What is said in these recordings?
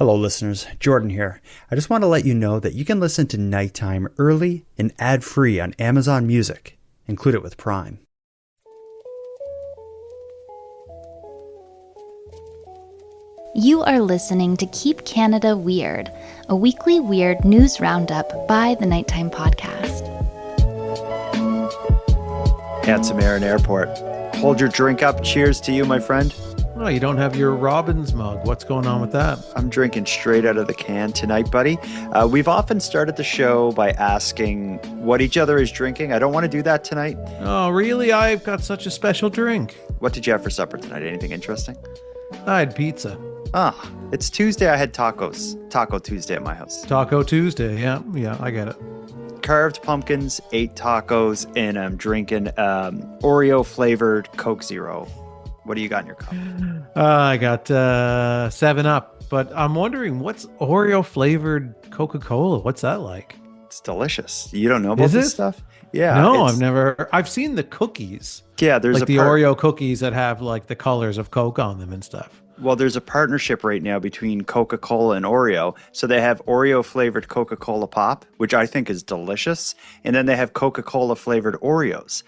Hello, listeners. Jordan here. I just want to let you know that you can listen to Nighttime early and ad-free on Amazon Music. Include it with Prime. You are listening to Keep Canada Weird, a weekly weird news roundup by the Nighttime Podcast. Handsome Aaron Airport. Hold your drink up. Cheers to you, my friend. Oh, you don't have your Robbins mug. What's going on with that? I'm drinking straight out of the can tonight, buddy. We've often started the show by asking what each other is drinking. I don't want to do that tonight. Oh, really? I've got such a special drink. What did you have for supper tonight? Anything interesting? I had pizza. Ah, it's Tuesday. I had tacos. Taco Tuesday at my house. Taco Tuesday. Yeah, I get it. Carved pumpkins, 8 tacos, and I'm drinking Oreo-flavored Coke Zero. What do you got in your cup? I got 7-Up, but I'm wondering what's Oreo-flavored Coca-Cola? What's that like? It's delicious. You don't know about this stuff? Yeah. No, I've seen the cookies. Yeah, there's like the Oreo cookies that have like the colors of Coke on them and stuff. Well, there's a partnership right now between Coca-Cola and Oreo. So they have Oreo-flavored Coca-Cola Pop, which I think is delicious. And then they have Coca-Cola-flavored Oreos,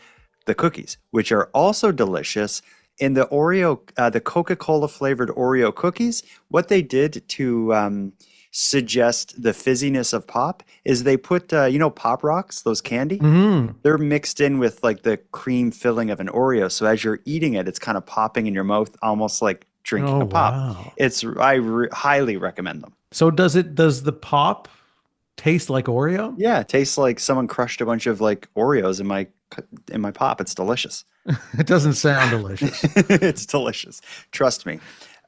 the cookies, which are also delicious. In the the Coca-Cola flavored Oreo cookies, what they did to suggest the fizziness of pop is they put, Pop Rocks, those candy, they're mixed in with like the cream filling of an Oreo. So as you're eating it, it's kind of popping in your mouth, almost like drinking a pop. Wow. I highly recommend them. So does the pop taste like Oreo? Yeah, it tastes like someone crushed a bunch of like Oreos in my pop. It's delicious. It doesn't sound delicious. It's delicious. Trust me.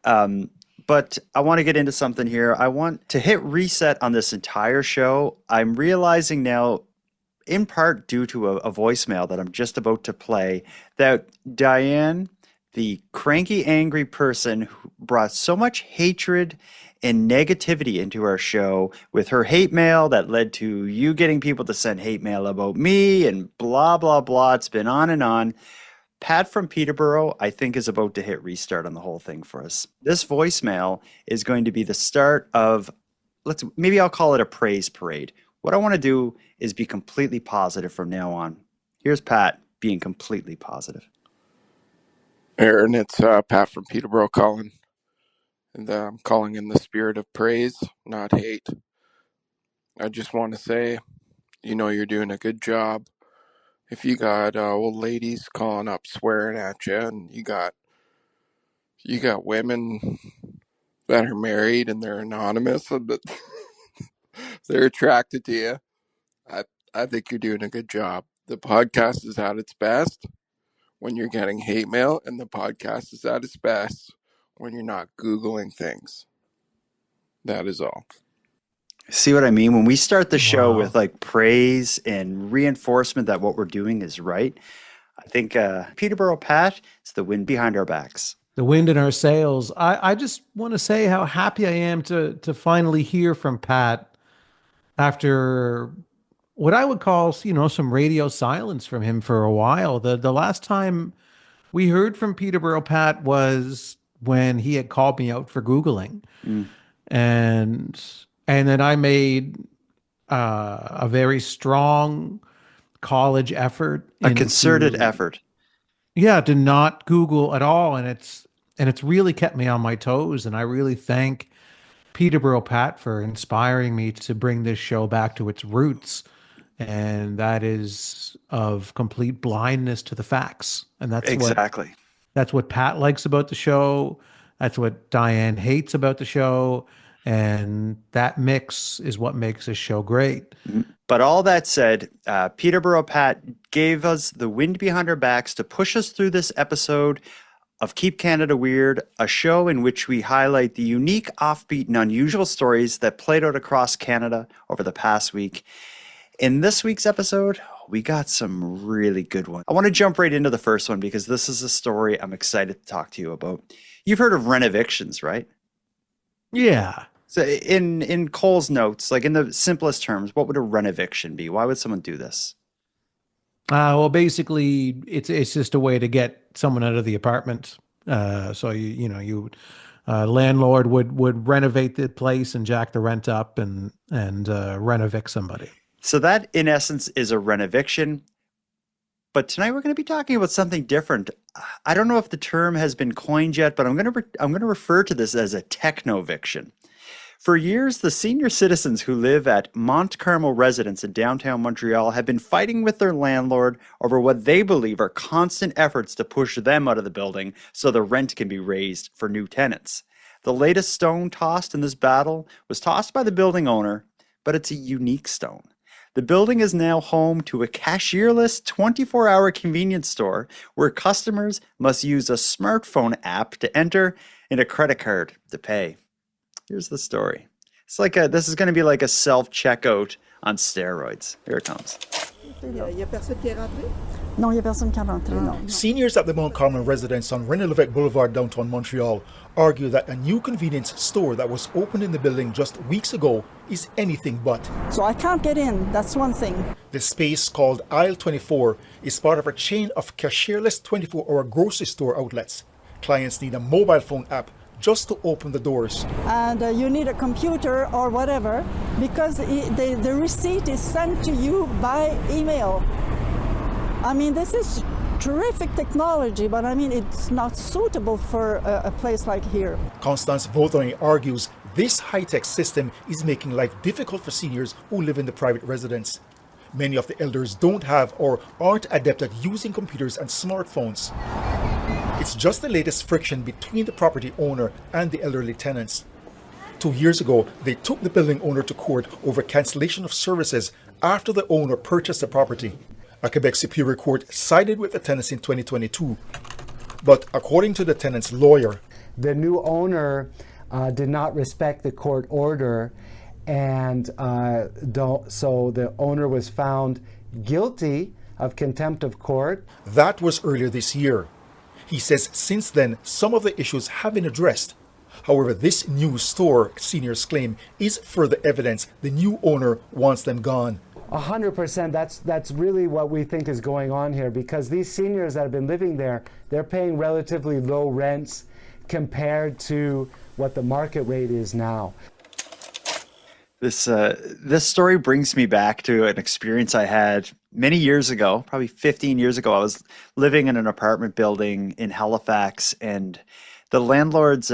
But I want to get into something here. I want to hit reset on this entire show. I'm realizing now, in part due to a voicemail that I'm just about to play, that Diane, the cranky, angry person who brought so much hatred and negativity into our show with her hate mail that led to you getting people to send hate mail about me and blah, blah, blah. It's been on and on. Pat from Peterborough, I think, is about to hit restart on the whole thing for us. This voicemail is going to be the start of, maybe I'll call it a praise parade. What I want to do is be completely positive from now on. Here's Pat being completely positive. Aaron, it's Pat from Peterborough calling. And I'm calling in the spirit of praise, not hate. I just want to say, you're doing a good job. If you got old ladies calling up swearing at you, and you got women that are married and they're anonymous, but they're attracted to you, I think you're doing a good job. The podcast is at its best when you're getting hate mail, and the podcast is at its best when you're not Googling things. That is all. See what I mean? When we start the show with like praise and reinforcement that what we're doing is right, I think Peterborough Pat, it's the wind behind our backs. The wind in our sails. I just want to say how happy I am to finally hear from Pat after what I would call, some radio silence from him for a while. The last time we heard from Peterborough Pat was when he had called me out for Googling. And then I made a very strong college effort. A concerted effort. Yeah, to not Google at all. And it's really kept me on my toes. And I really thank Peterborough Pat for inspiring me to bring this show back to its roots. And that is of complete blindness to the facts. And that's exactly. That's what Pat likes about the show. That's what Diane hates about the show. And that mix is what makes this show great. But all that said, Peterborough Pat gave us the wind behind our backs to push us through this episode of Keep Canada Weird, a show in which we highlight the unique, offbeat, and unusual stories that played out across Canada over the past week. In this week's episode, we got some really good ones. I want to jump right into the first one because this is a story I'm excited to talk to you about. You've heard of renovictions, right? Yeah. So in Cole's notes, like in the simplest terms, what would a renoviction be? Why would someone do this? Well, basically, it's just a way to get someone out of the apartment. So you landlord would renovate the place and jack the rent up and rent evict somebody. So that, in essence, is a renoviction. But tonight we're going to be talking about something different. I don't know if the term has been coined yet, but I'm going to refer to this as a technoviction. For years, the senior citizens who live at Mont Carmel residence in downtown Montreal have been fighting with their landlord over what they believe are constant efforts to push them out of the building so the rent can be raised for new tenants. The latest stone tossed in this battle was tossed by the building owner, but it's a unique stone. The building is now home to a cashierless 24-hour convenience store where customers must use a smartphone app to enter and a credit card to pay. Here's the story. It's like this is going to be like a self-checkout on steroids. Here it comes. Non, il n'y a personne qui est rentré, non. Seniors at the Mount Carmel residence on René-Lévesque Boulevard, downtown Montreal, argue that a new convenience store that was opened in the building just weeks ago is anything but. So I can't get in, that's one thing. The space, called Aisle 24, is part of a chain of cashierless 24-hour grocery store outlets. Clients need a mobile phone app just to open the doors. And you need a computer or whatever, because the receipt is sent to you by email. I mean, this is terrific technology, but I mean, it's not suitable for a place like here. Constance Vautrin argues this high-tech system is making life difficult for seniors who live in the private residence. Many of the elders don't have or aren't adept at using computers and smartphones. It's just the latest friction between the property owner and the elderly tenants. 2 years ago, they took the building owner to court over cancellation of services after the owner purchased the property. A Quebec Superior Court sided with the tenants in 2022. But according to the tenant's lawyer, the new owner did not respect the court order, and so the owner was found guilty of contempt of court. That was earlier this year. He says since then, some of the issues have been addressed. However, this new store, seniors claim, is further evidence the new owner wants them gone. 100%, that's really what we think is going on here, because these seniors that have been living there, they're paying relatively low rents compared to what the market rate is now. This story brings me back to an experience I had many years ago, probably 15 years ago. I was living in an apartment building in Halifax, and the landlords,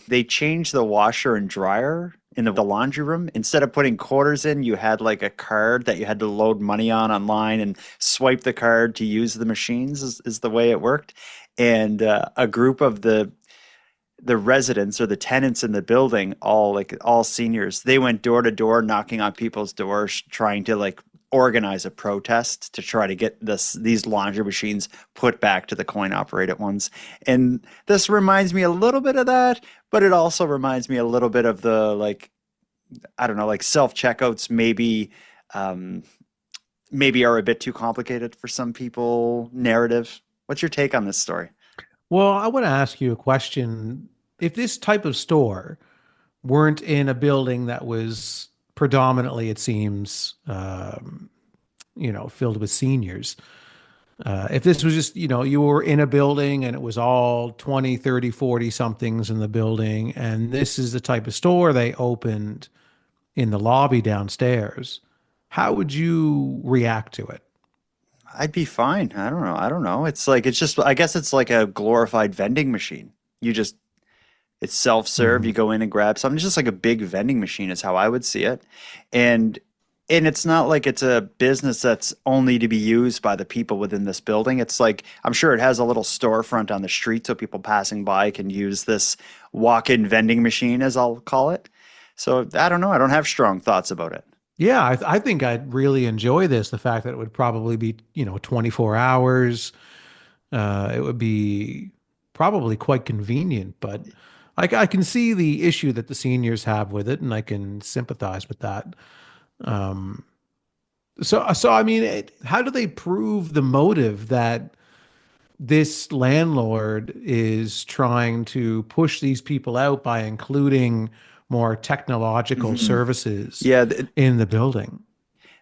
they changed the washer and dryer in the laundry room. Instead of putting quarters in, you had like a card that you had to load money on online and swipe the card to use the machines is the way it worked. And a group of the residents or the tenants in the building, all seniors, they went door to door knocking on people's doors trying to like organize a protest to try to get these laundry machines put back to the coin operated ones. And this reminds me a little bit of that, but it also reminds me a little bit of the self-checkouts maybe are a bit too complicated for some people narrative. What's your take on this story? Well, I want to ask you a question. If this type of store weren't in a building that was predominantly, it seems, filled with seniors, if this was just, you were in a building and it was all 20, 30, 40 somethings in the building, and this is the type of store they opened in the lobby downstairs, how would you react to it? I'd be fine. I don't know. I guess it's like a glorified vending machine. It's self-serve. You go in and grab something. It's just like a big vending machine is how I would see it. And it's not like it's a business that's only to be used by the people within this building. It's like, I'm sure it has a little storefront on the street so people passing by can use this walk-in vending machine, as I'll call it. So I don't know. I don't have strong thoughts about it. Yeah, I think I'd really enjoy this. The fact that it would probably be, 24 hours. It would be probably quite convenient, but I can see the issue that the seniors have with it, and I can sympathize with that. So I mean, how do they prove the motive that this landlord is trying to push these people out by including more technological services in the building?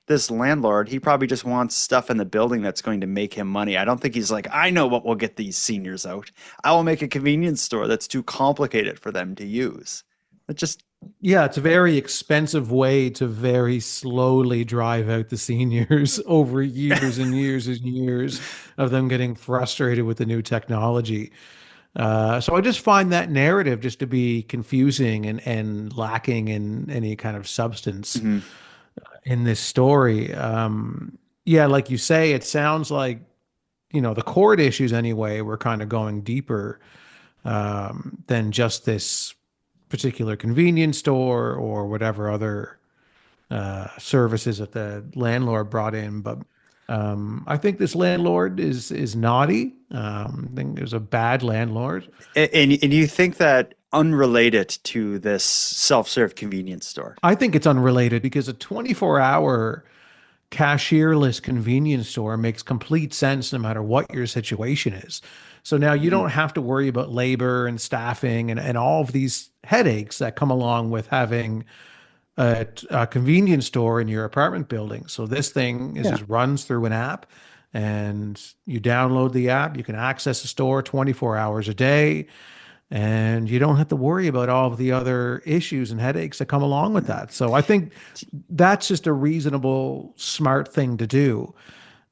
this landlord, he probably just wants stuff in the building that's going to make him money. I don't think he's like, I know what will get these seniors out. I will make a convenience store that's too complicated for them to use. It just Yeah, it's a very expensive way to very slowly drive out the seniors over years and years and years of them getting frustrated with the new technology. So I just find that narrative just to be confusing and lacking in any kind of substance in this story. Yeah, like you say, it sounds like, the court issues anyway, were kind of going deeper than just this particular convenience store or whatever other services that the landlord brought in. But I think this landlord is naughty. I think it was a bad landlord. and you think that unrelated to this self-serve convenience store? I think it's unrelated because a 24-hour cashierless convenience store makes complete sense no matter what your situation is. So now you don't have to worry about labor and staffing and all of these headaches that come along with having a convenience store in your apartment building. So this thing just runs through an app, and you download the app. You can access the store 24 hours a day, and you don't have to worry about all of the other issues and headaches that come along with that. So I think that's just a reasonable, smart thing to do.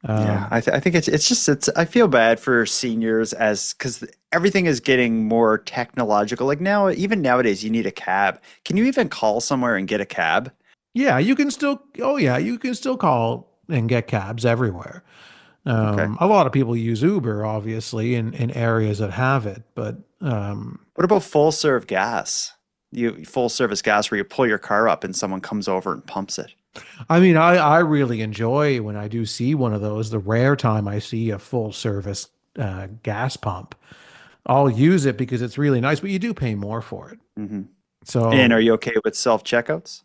I think it's I feel bad for seniors because everything is getting more technological. Like now, even nowadays, you need a cab. Can you even call somewhere and get a cab? Yeah, you can still. Oh yeah, you can still call and get cabs everywhere. A lot of people use Uber, obviously, in areas that have it. But what about full serve gas? Full service gas where you pull your car up and someone comes over and pumps it. I mean, I really enjoy when I do see one of those. The rare time I see a full service gas pump, I'll use it because it's really nice, but you do pay more for it. So, and are you okay with self checkouts?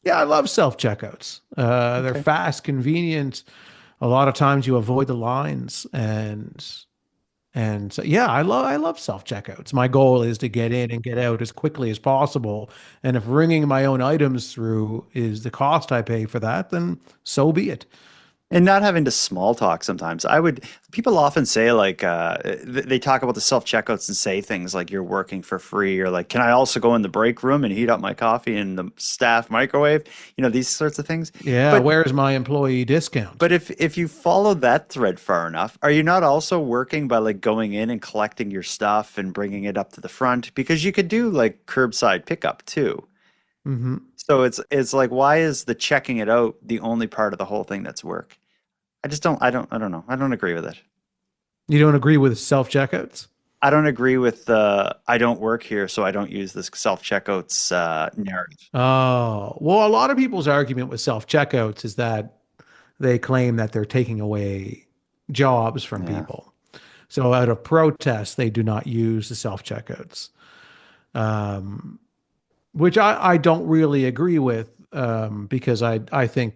Yeah, I love self checkouts. They're fast, convenient. A lot of times you avoid the lines, and so, yeah, I love self checkouts. My goal is to get in and get out as quickly as possible. And if ringing my own items through is the cost I pay for that, then so be it. And not having to small talk sometimes. People often say like, they talk about the self-checkouts and say things like you're working for free, or like, can I also go in the break room and heat up my coffee in the staff microwave? These sorts of things. Yeah, but where's my employee discount? But if you follow that thread far enough, are you not also working by like going in and collecting your stuff and bringing it up to the front? Because you could do like curbside pickup too. So it's like, why is the checking it out the only part of the whole thing that's work? I don't know. I don't agree with it. You don't agree with self-checkouts? I don't agree with I don't work here, so I don't use this self-checkouts narrative. Oh, well, a lot of people's argument with self-checkouts is that they claim that they're taking away jobs from people. So out of protest, they do not use the self-checkouts. Which I don't really agree with, because I think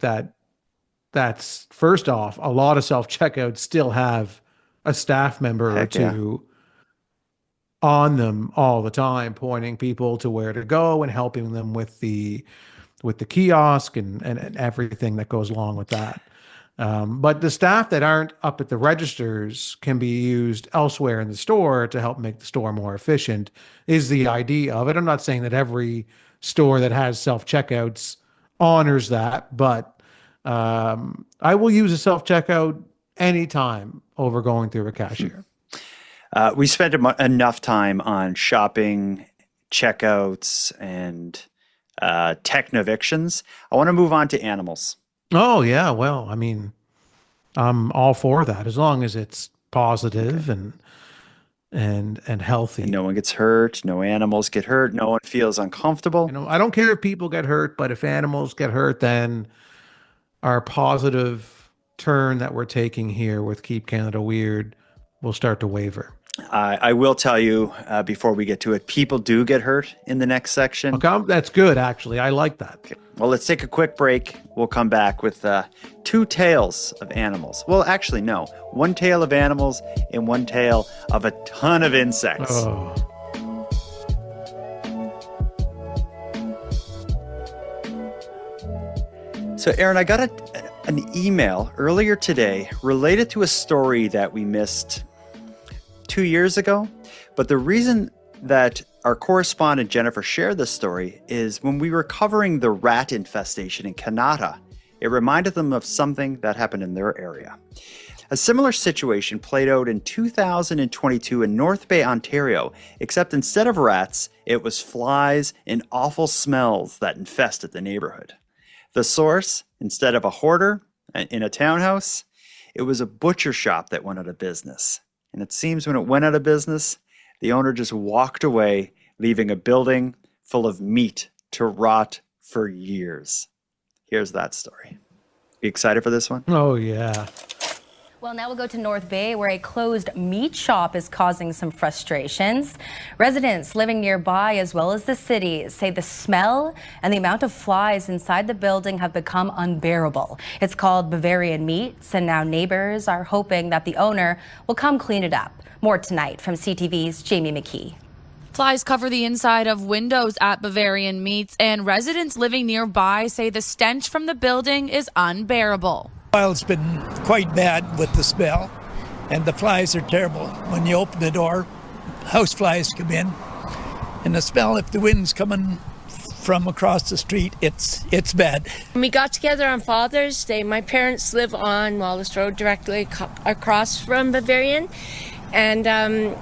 that's first off, a lot of self-checkouts still have a staff member or two on them all the time, pointing people to where to go and helping them with the kiosk and everything that goes along with that. But the staff that aren't up at the registers can be used elsewhere in the store to help make the store more efficient, is the idea of it. I'm not saying that every store that has self-checkouts honors that, but I will use a self-checkout anytime over going through a cashier. We spent enough time on shopping, checkouts, and techno-evictions. I want to move on to animals. Oh, yeah. Well, I mean, I'm all for that as long as it's positive and healthy. And no one gets hurt. No animals get hurt. No one feels uncomfortable. I don't care if people get hurt, but if animals get hurt, then our positive turn that we're taking here with Keep Canada Weird will start to waver. I will tell you before we get to it, people do get hurt in the next section. Okay, that's good, actually. I like that. Okay. Well, let's take a quick break. We'll come back with two tales of animals. Well, actually, no. One tale of animals and one tale of a ton of insects. Oh. So, Aaron, I got an email earlier today related to a story that we missed 2 years ago. But the reason that our correspondent Jennifer shared this story is when we were covering the rat infestation in Canada, it reminded them of something that happened in their area. A similar situation played out in 2022 in North Bay, Ontario, except instead of rats, it was flies and awful smells that infested the neighborhood. The source, instead of a hoarder in a townhouse, it was a butcher shop that went out of business. And it seems when it went out of business, the owner just walked away, leaving a building full of meat to rot for years. Here's that story. You excited for this one? Oh, yeah. Well, now we'll go to North Bay, where a closed meat shop is causing some frustrations. Residents living nearby, as well as the city, say the smell and the amount of flies inside the building have become unbearable. It's called Bavarian Meats, and now neighbors are hoping that the owner will come clean it up. More tonight from CTV's Jamie McKee. Flies cover the inside of windows at Bavarian Meats, and residents living nearby say the stench from the building is unbearable. Well, it's been quite bad with the smell, and the flies are terrible. When you open the door, house flies come in, and the smell, if the wind's coming from across the street, it's bad. We got together on Father's Day. My parents live on Wallace Road, directly across from Bavarian, and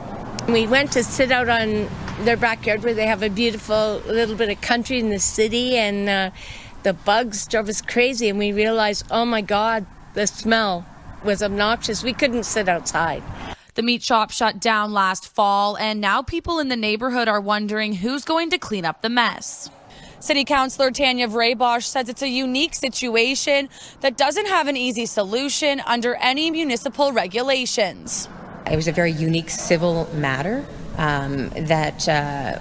we went to sit out on their backyard where they have a beautiful little bit of country in the city, and the bugs drove us crazy, and we realized, oh my God, the smell was obnoxious. We couldn't sit outside. The meat shop shut down last fall, and now people in the neighborhood are wondering who's going to clean up the mess. City Councillor Tanya Vraybosch says it's a unique situation that doesn't have an easy solution under any municipal regulations. It was a very unique civil matter that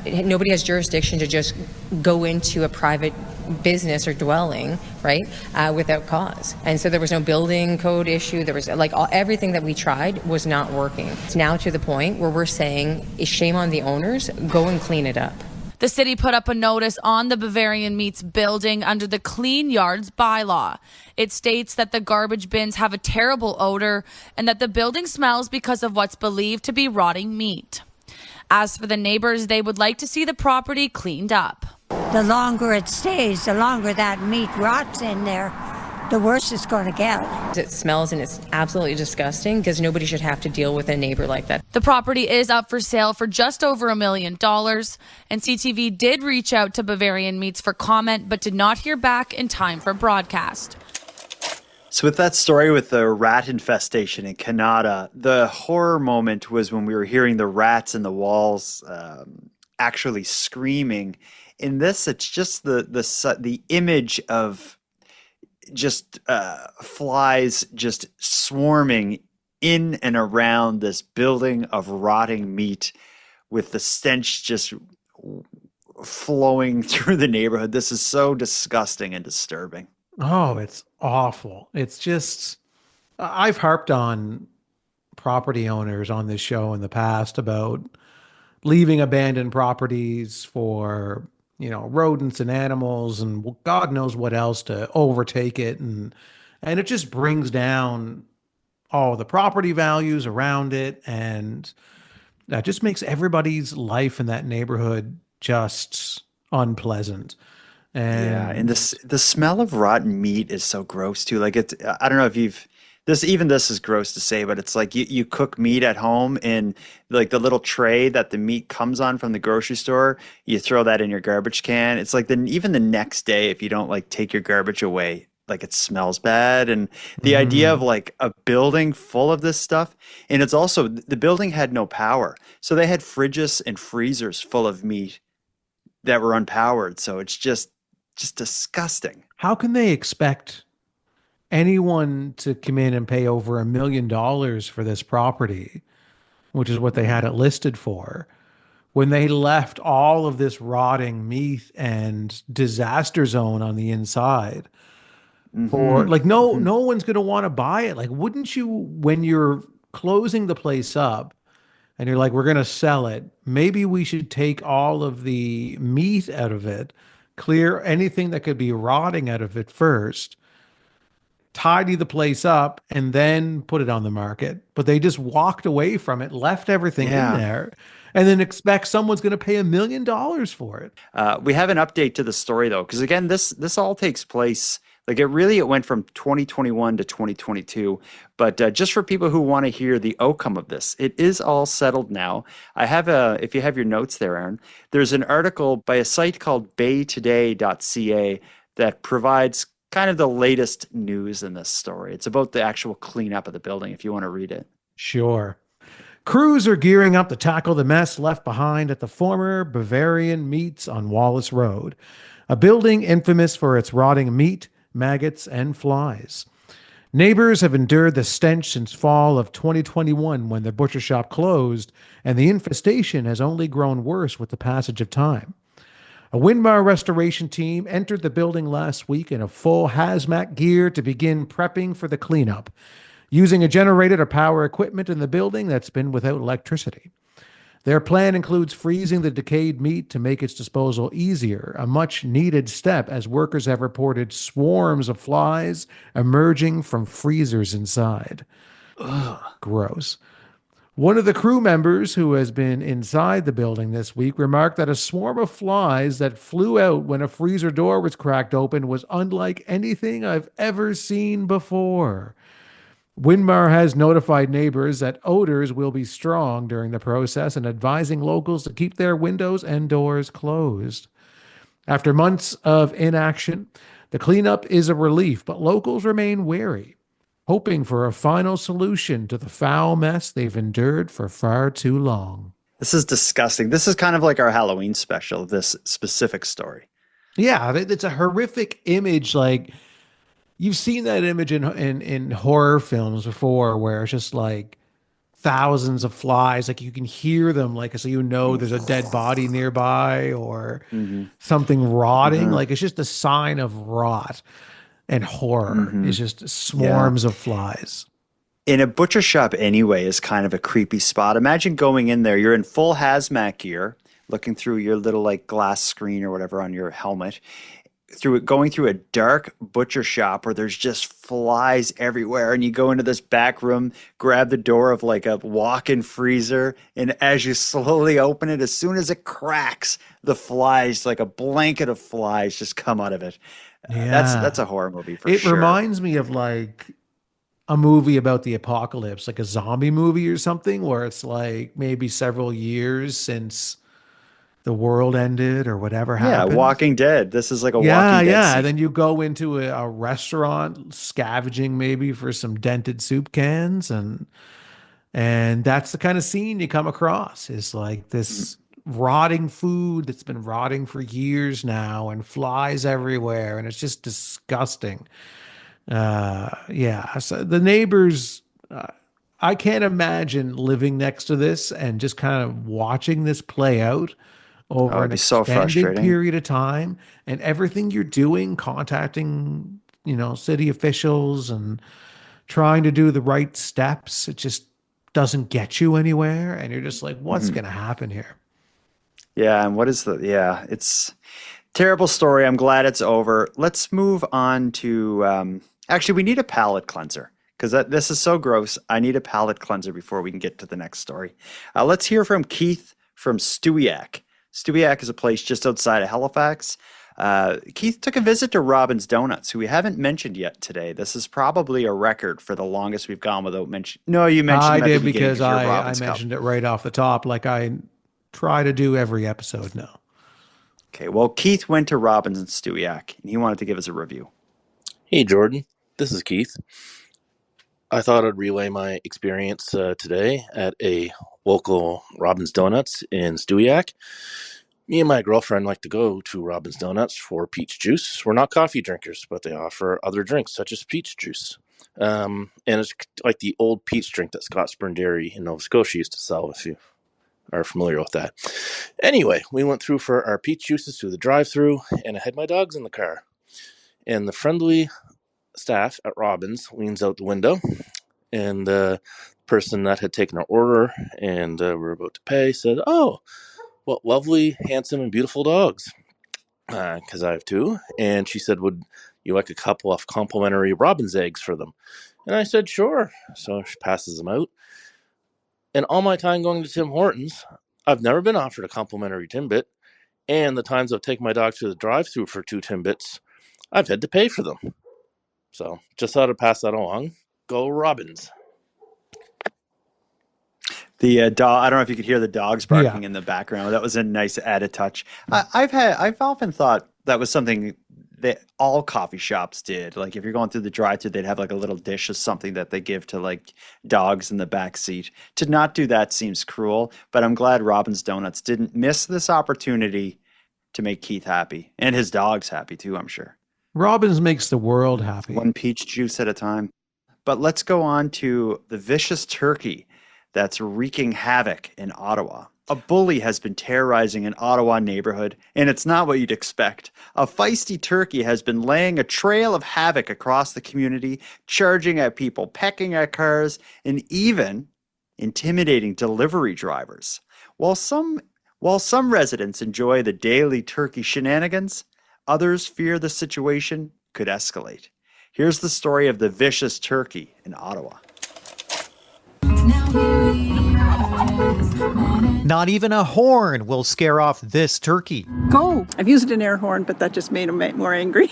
nobody has jurisdiction to just go into a private business or dwelling, right, without cause. And so there was no building code issue. There was everything that we tried was not working. It's now to the point where we're saying, shame on the owners, go and clean it up. The city put up a notice on the Bavarian Meats building under the Clean Yards bylaw. It states that the garbage bins have a terrible odor and that the building smells because of what's believed to be rotting meat. As for the neighbors, they would like to see the property cleaned up. The longer it stays, the longer that meat rots in there, the worse it's going to get. It smells and it's absolutely disgusting because nobody should have to deal with a neighbor like that. The property is up for sale for just over $1 million, and CTV did reach out to Bavarian Meats for comment but did not hear back in time for broadcast. So with that story with the rat infestation in Canada, the horror moment was when we were hearing the rats in the walls actually screaming. In this, it's just the image of just flies just swarming in and around this building of rotting meat with the stench just flowing through the neighborhood. This is so disgusting and disturbing. Oh, it's awful. It's just, I've harped on property owners on this show in the past about leaving abandoned properties for, rodents and animals and God knows what else to overtake it. And it just brings down all the property values around it. And that just makes everybody's life in that neighborhood just unpleasant. And the smell of rotten meat is so gross too. Like I don't know if this is gross to say, but it's like you cook meat at home in like the little tray that the meat comes on from the grocery store. You throw that in your garbage can. It's like even the next day, if you don't like take your garbage away, like it smells bad. And the idea of like a building full of this stuff, and it's also the building had no power, so they had fridges and freezers full of meat that were unpowered. So it's just disgusting. How can they expect anyone to come in and pay over $1 million for this property, which is what they had it listed for, when they left all of this rotting meat and disaster zone on the inside? For like no one's going to want to buy it. Like, wouldn't you, when you're closing the place up and you're like, we're going to sell it, maybe we should take all of the meat out of it, clear anything that could be rotting out of it first, tidy the place up, and then put it on the market. But they just walked away from it, left everything in there, and then expect someone's going to pay $1 million for it. We have an update to the story though, because again, this all takes place. Like it went from 2021 to 2022. But just for people who want to hear the outcome of this, it is all settled now. If you have your notes there, Aaron, there's an article by a site called baytoday.ca that provides kind of the latest news in this story. It's about the actual cleanup of the building, if you want to read it. Sure. Crews are gearing up to tackle the mess left behind at the former Bavarian Meats on Wallace Road, a building infamous for its rotting meat, maggots, and flies. Neighbors have endured the stench since fall of 2021 when the butcher shop closed, and the infestation has only grown worse with the passage of time. A Winmar restoration team entered the building last week in a full hazmat gear to begin prepping for the cleanup, using a generator to power equipment in the building that's been without electricity. Their plan includes freezing the decayed meat to make its disposal easier, a much-needed step as workers have reported swarms of flies emerging from freezers inside. Ugh, gross. One of the crew members who has been inside the building this week remarked that a swarm of flies that flew out when a freezer door was cracked open was unlike anything I've ever seen before. Winmar has notified neighbors that odors will be strong during the process and advising locals to keep their windows and doors closed. After months of inaction, the cleanup is a relief, but locals remain wary, hoping for a final solution to the foul mess they've endured for far too long. This is disgusting. This is kind of like our Halloween special, this specific story. Yeah, it's a horrific image. Like, you've seen that image in horror films before where it's just like thousands of flies. Like you can hear them, like, so there's a dead body nearby or something rotting. Like it's just a sign of rot and horror. It's just swarms of flies. In a butcher shop anyway is kind of a creepy spot. Imagine going in there, you're in full hazmat gear, looking through your little like glass screen or whatever on your helmet, going through a dark butcher shop where there's just flies everywhere, and you go into this back room, grab the door of like a walk-in freezer, and as you slowly open it, as soon as it cracks, the flies, like a blanket of flies, just come out of it. That's a horror movie for sure. It reminds me of like a movie about the apocalypse, like a zombie movie or something, where it's like maybe several years since the world ended or whatever happened. Yeah, Walking Dead. This is like a Walking Dead. Yeah. Then you go into a restaurant scavenging maybe for some dented soup cans, and that's the kind of scene you come across. Is like this rotting food that's been rotting for years now, and flies everywhere, and it's just disgusting. So the neighbors. I can't imagine living next to this and just kind of watching this play out over an extended period of time, and everything you're doing, contacting, city officials and trying to do the right steps, it just doesn't get you anywhere. And you're just like, what's going to happen here? Yeah. And it's a terrible story. I'm glad it's over. Let's move on to, actually, we need a palate cleanser because this is so gross. I need a palate cleanser before we can get to the next story. Let's hear from Keith from Stewiacke. Stewiacke is a place just outside of Halifax. Keith took a visit to Robin's Donuts, who we haven't mentioned yet today. This is probably a record for the longest we've gone without mention. No, you mentioned I it at did the beginning because I mentioned it right off the top, like I try to do every episode now. Okay, well, Keith went to Robin's in Stewiacke, and he wanted to give us a review. Hey, Jordan. This is Keith. I thought I'd relay my experience today at a local Robin's Donuts in Stewiacke. Me and my girlfriend like to go to Robin's Donuts for peach juice. We're not coffee drinkers, but they offer other drinks such as peach juice. And it's like the old peach drink that Scott Spurn Dairy in Nova Scotia used to sell, if you are familiar with that. Anyway, we went through for our peach juices through the drive-thru, and I had my dogs in the car. And the friendly staff at Robin's leans out the window, and the person that had taken our order and we're about to pay said, "Oh, what lovely, handsome, and beautiful dogs," because I have two. And she said, "Would you like a couple of complimentary robin's eggs for them? And I said, sure. So she passes them out. And all my time going to Tim Hortons, I've never been offered a complimentary Timbit. And the times I've taken my dog to the drive-thru for 2 Timbits, I've had to pay for them. So just thought I'd pass that along. Go Robins. The dog. I don't know if you could hear the dogs barking in the background. That was a nice added touch. I've often thought that was something that all coffee shops did. Like if you're going through the drive-thru, they'd have like a little dish of something that they give to like dogs in the back seat. To not do that seems cruel. But I'm glad Robin's Donuts didn't miss this opportunity to make Keith happy and his dogs happy too. I'm sure. Robin's makes the world happy. One peach juice at a time. But let's go on to the vicious turkey that's wreaking havoc in Ottawa. A bully has been terrorizing an Ottawa neighborhood, and it's not what you'd expect. A feisty turkey has been laying a trail of havoc across the community, charging at people, pecking at cars, and even intimidating delivery drivers. While some residents enjoy the daily turkey shenanigans, others fear the situation could escalate. Here's the story of the vicious turkey in Ottawa. Not even a horn will scare off this turkey. Go! I've used an air horn, but that just made him more angry.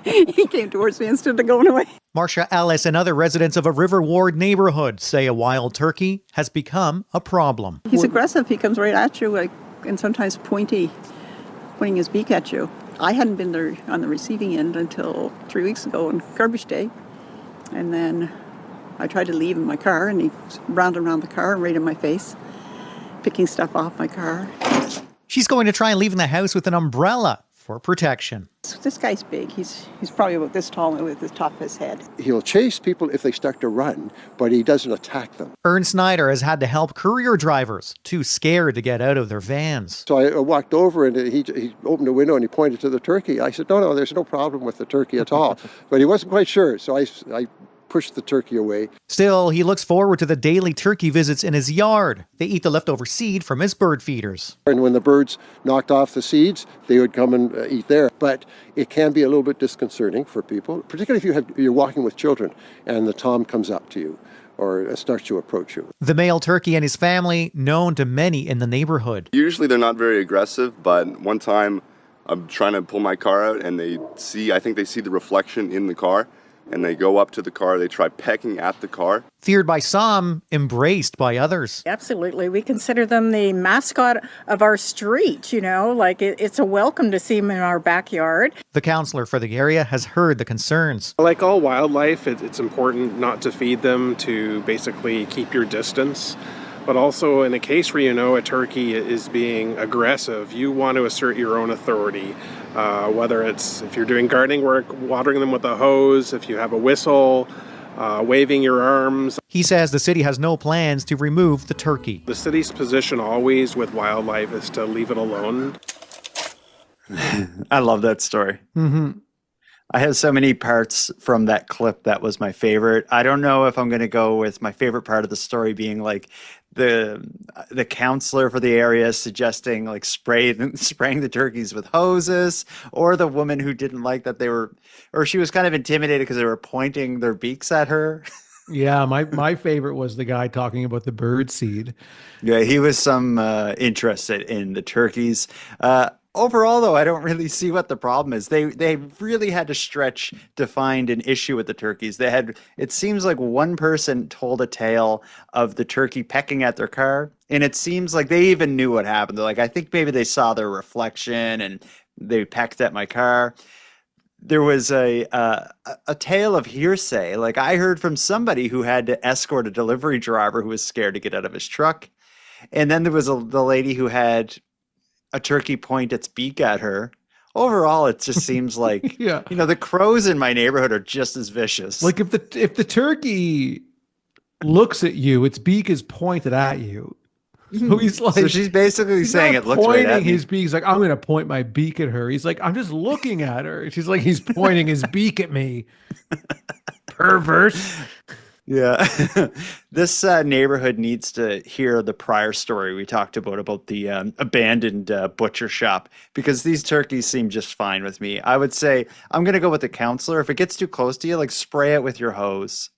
He came towards me instead of going away. Marcia Ellis and other residents of a River Ward neighborhood say a wild turkey has become a problem. He's aggressive. He comes right at you, and sometimes pointing his beak at you. I hadn't been there on the receiving end until 3 weeks ago on garbage day. And then I tried to leave in my car, and he rounded around the car and right in my face, picking stuff off my car. She's going to try and leave in the house with an umbrella for protection. This guy's big. He's probably about this tall with the top of his head. He'll chase people if they start to run, but he doesn't attack them. Ern Snyder has had to help courier drivers, too scared to get out of their vans. So I walked over and he opened a window and he pointed to the turkey. I said, no, there's no problem with the turkey at all. But he wasn't quite sure, so I pushed the turkey away. Still, he looks forward to the daily turkey visits in his yard. They eat the leftover seed from his bird feeders. And when the birds knocked off the seeds, they would come and eat there. But it can be a little bit disconcerting for people, particularly if you're walking with children and the tom comes up to you or starts to approach you. The male turkey and his family, known to many in the neighborhood. Usually they're not very aggressive, but one time I'm trying to pull my car out and I think they see the reflection in the car. And they go up to the car, they try pecking at the car. Feared by some, embraced by others. Absolutely. We consider them the mascot of our street, it's a welcome to see them in our backyard. The councillor for the area has heard the concerns. Like all wildlife, it's important not to feed them, to basically keep your distance. But also in a case where a turkey is being aggressive, you want to assert your own authority. Whether it's if you're doing gardening work, watering them with a hose, if you have a whistle, waving your arms. He says the city has no plans to remove the turkey. The city's position always with wildlife is to leave it alone. I love that story. Mm-hmm. I have so many parts from that clip that was my favorite. I don't know if I'm going to go with my favorite part of the story being like the counselor for the area suggesting like spraying the turkeys with hoses, or the woman who didn't like that she was kind of intimidated because they were pointing their beaks at her. Yeah, my favorite was the guy talking about the bird seed. Yeah, he was interested in the turkeys. Overall, though, I don't really see what the problem is. They really had to stretch to find an issue with the turkeys. It seems like one person told a tale of the turkey pecking at their car, and it seems like they even knew what happened. They're like, I think maybe they saw their reflection and they pecked at my car. There was a tale of hearsay. Like I heard from somebody who had to escort a delivery driver who was scared to get out of his truck. And then there was the lady who had a turkey point its beak at her. Overall, it just seems like, yeah. The crows in my neighborhood are just as vicious. Like if the turkey looks at you, its beak is pointed at you. So he's like, so she's basically saying it looks right at me. His beak. He's like, I'm going to point my beak at her. He's like, I'm just looking at her. She's like, he's pointing his beak at me. Perverse. Yeah. This neighborhood needs to hear the prior story we talked about the abandoned butcher shop, because these turkeys seem just fine with me. I would say I'm going to go with the counselor. If it gets too close to you, like spray it with your hose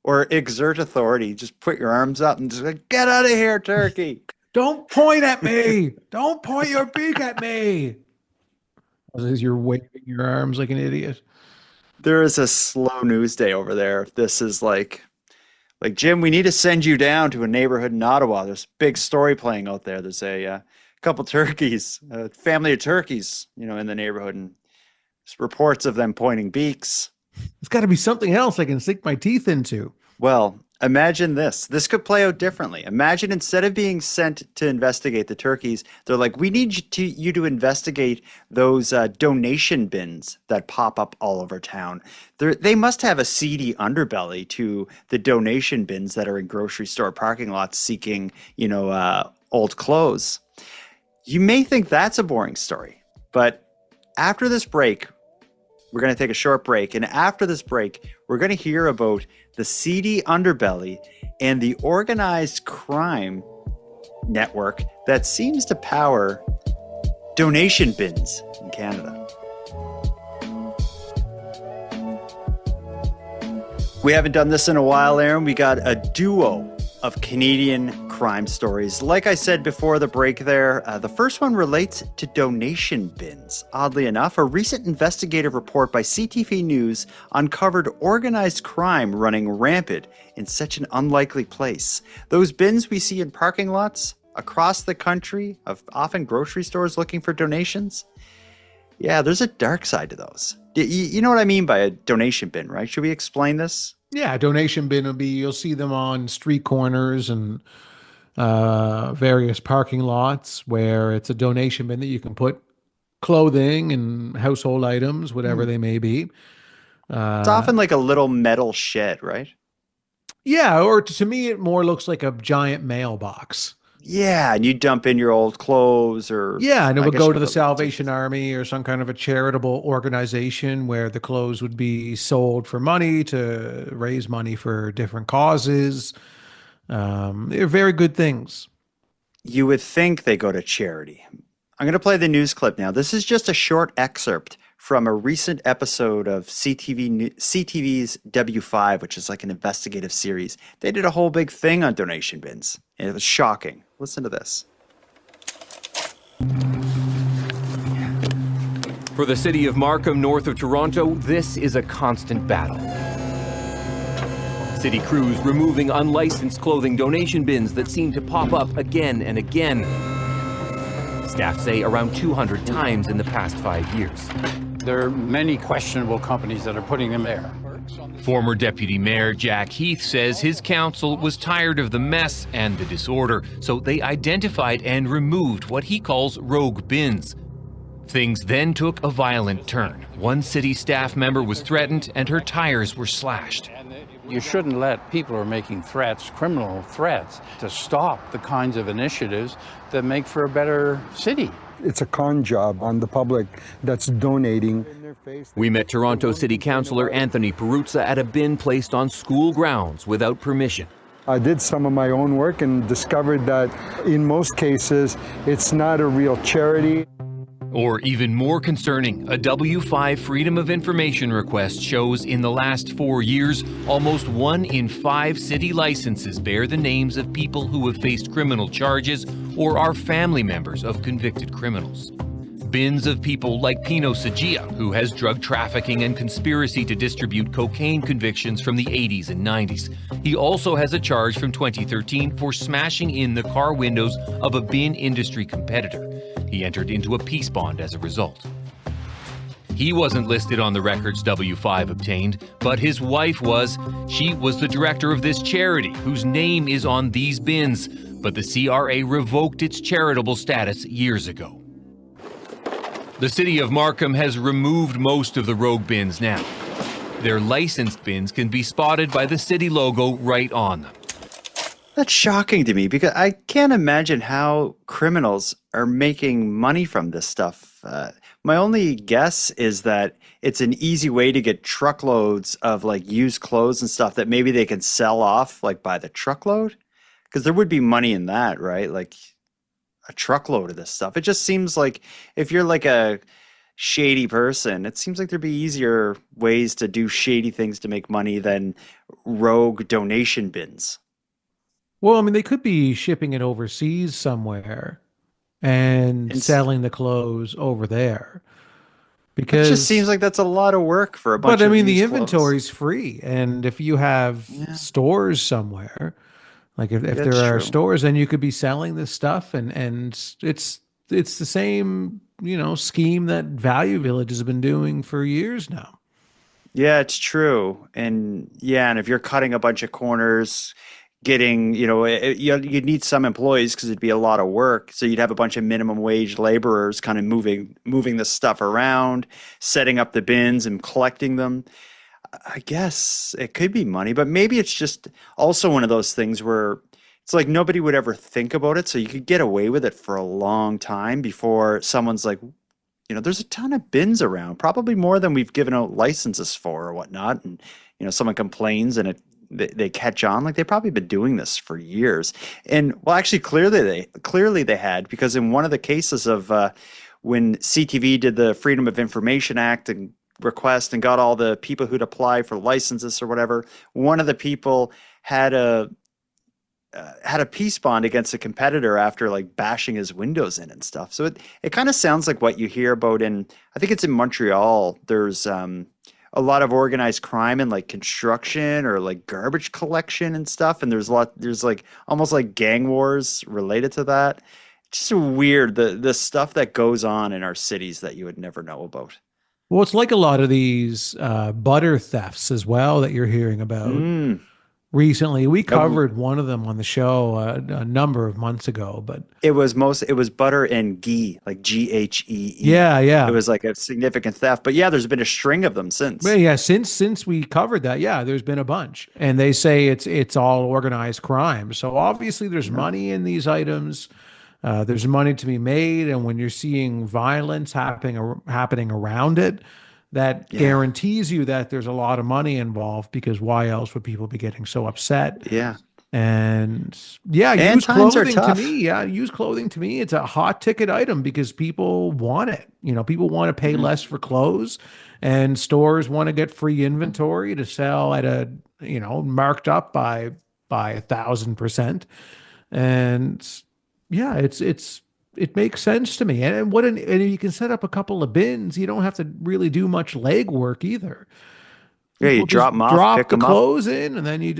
or exert authority. Just put your arms up and just like, get out of here, turkey. Don't point at me. Don't point your beak at me. As you're waving your arms like an idiot. There is a slow news day over there. This is like Jim, we need to send you down to a neighborhood in Ottawa. There's a big story playing out there. There's a couple turkeys, a family of turkeys, in the neighborhood, and there's reports of them pointing beaks. It's got to be something else I can sink my teeth into. Well, imagine this. This could play out differently. Imagine instead of being sent to investigate the turkeys, they're like, we need you to investigate those donation bins that pop up all over town. They must have a seedy underbelly to the donation bins that are in grocery store parking lots seeking, old clothes. You may think that's a boring story, but after this break, we're going to take a short break. And after this break, we're going to hear about the seedy underbelly and the organized crime network that seems to power donation bins in Canada. We haven't done this in a while, Aaron. We got a duo of Canadian crime stories. Like I said before the break there, the first one relates to donation bins. Oddly enough, a recent investigative report by CTV News uncovered organized crime running rampant in such an unlikely place. Those bins we see in parking lots across the country, of often grocery stores looking for donations. Yeah, there's a dark side to those. You know what I mean by a donation bin, right? Should we explain this? Yeah, a donation bin will be, you'll see them on street corners and various parking lots where it's a donation bin that you can put clothing and household items, whatever they may be. It's often like a little metal shed, right? Yeah, or to me, it more looks like a giant mailbox. Yeah, and you dump in your old clothes or... Yeah, and it would go to the Salvation Army or some kind of a charitable organization where the clothes would be sold for money to raise money for different causes. They're very good things. You would think they go to charity. I'm going to play the news clip now. This is just a short excerpt from a recent episode of CTV's W5, which is like an investigative series. They did a whole big thing on donation bins, and it was shocking. Listen to this. For the city of Markham, north of Toronto, this is a constant battle. City crews removing unlicensed clothing donation bins that seem to pop up again and again. Staff say around 200 times in the past 5 years. There are many questionable companies that are putting them there. Former Deputy Mayor Jack Heath says his council was tired of the mess and the disorder, so they identified and removed what he calls rogue bins. Things then took a violent turn. One city staff member was threatened and her tires were slashed. You shouldn't let people who are making threats, criminal threats, to stop the kinds of initiatives that make for a better city. It's a con job on the public that's donating. We met Toronto City Councillor Anthony Peruzza at a bin placed on school grounds without permission. I did some of my own work and discovered that in most cases, it's not a real charity. Or even more concerning, a W5 Freedom of Information request shows in the last 4 years, almost 1 in 5 city licenses bear the names of people who have faced criminal charges or are family members of convicted criminals. Bins of people like Pino Sagia, who has drug trafficking and conspiracy to distribute cocaine convictions from the 80s and 90s. He also has a charge from 2013 for smashing in the car windows of a bin industry competitor. He entered into a peace bond as a result. He wasn't listed on the records W5 obtained, but his wife was. She was the director of this charity, whose name is on these bins, but the CRA revoked its charitable status years ago. The city of Markham has removed most of the rogue bins now. Their licensed bins can be spotted by the city logo right on them. That's shocking to me because I can't imagine how criminals are making money from this stuff. My only guess is that it's an easy way to get truckloads of like used clothes and stuff that maybe they can sell off like by the truckload. Because there would be money in that, right? Like a truckload of this stuff. It just seems like if you're like a shady person, it seems like there'd be easier ways to do shady things to make money than rogue donation bins. Well, I mean, they could be shipping it overseas somewhere and And selling the clothes over there it just seems because, like that's a lot of work for a but bunch I of mean, the used clothes. inventory's free. And if you have stores somewhere, like if That's there are true. stores, then you could be selling this stuff and it's the same, scheme that Value Village has been doing for years now. Yeah, it's true. And yeah, and if you're cutting a bunch of corners, getting, you'd need some employees because it'd be a lot of work. So you'd have a bunch of minimum wage laborers kind of moving the stuff around, setting up the bins and collecting them. I guess it could be money, but maybe it's just also one of those things where it's like nobody would ever think about it. So you could get away with it for a long time before someone's like, there's a ton of bins around, probably more than we've given out licenses for or whatnot. And, someone complains and they catch on. Like they've probably been doing this for years. And well, actually, clearly they had, because in one of the cases of when CTV did the Freedom of Information Act and request and got all the people who'd apply for licenses or whatever, one of the people had a peace bond against a competitor after like bashing his windows in and stuff. So it kind of sounds like what you hear about I think it's in Montreal. There's a lot of organized crime in like construction or like garbage collection and stuff. And there's like almost like gang wars related to that. It's just weird, the stuff that goes on in our cities that you would never know about. Well, it's like a lot of these butter thefts as well that you're hearing about recently. We covered one of them on the show a number of months ago, but it was butter and ghee, like GHEE. Yeah. It was like a significant theft, but yeah, there's been a string of them since. Well, yeah, since we covered that, yeah, there's been a bunch, and they say it's all organized crime. So obviously, there's money in these items. There's money to be made, and when you're seeing violence happening around it, that guarantees you that there's a lot of money involved, because why else would people be getting so upset? Yeah. And yeah, And used times are clothing tough. used clothing to me, it's a hot ticket item because people want it. People want to pay less for clothes, and stores want to get free inventory to sell at a, marked up by 1,000%. And yeah, it makes sense to me. And and you can set up a couple of bins. You don't have to really do much legwork either. Yeah, you People drop just them off, drop pick the them up. clothes in, and then you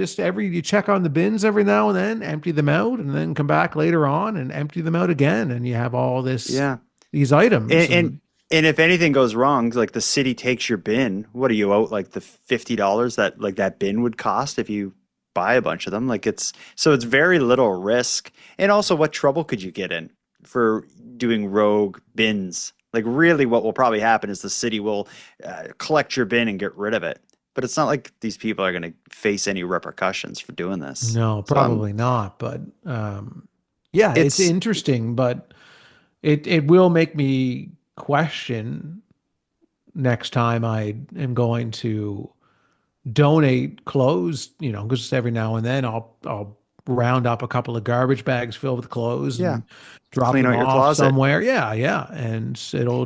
check on the bins every now and then, empty them out, and then come back later on and empty them out again, and you have all these items. And if anything goes wrong, like the city takes your bin, what are you out like the $50 that like that bin would cost if you buy a bunch of them? Like it's very little risk. And also, what trouble could you get in for doing rogue bins? Like really what will probably happen is the city will collect your bin and get rid of it. But it's not like these people are going to face any repercussions for doing this. No, probably not. But yeah, it's interesting, but it will make me question next time I am going to donate clothes, because every now and then I'll round up a couple of garbage bags filled with clothes and drop Clean them out your off closet. somewhere. Yeah. And I'll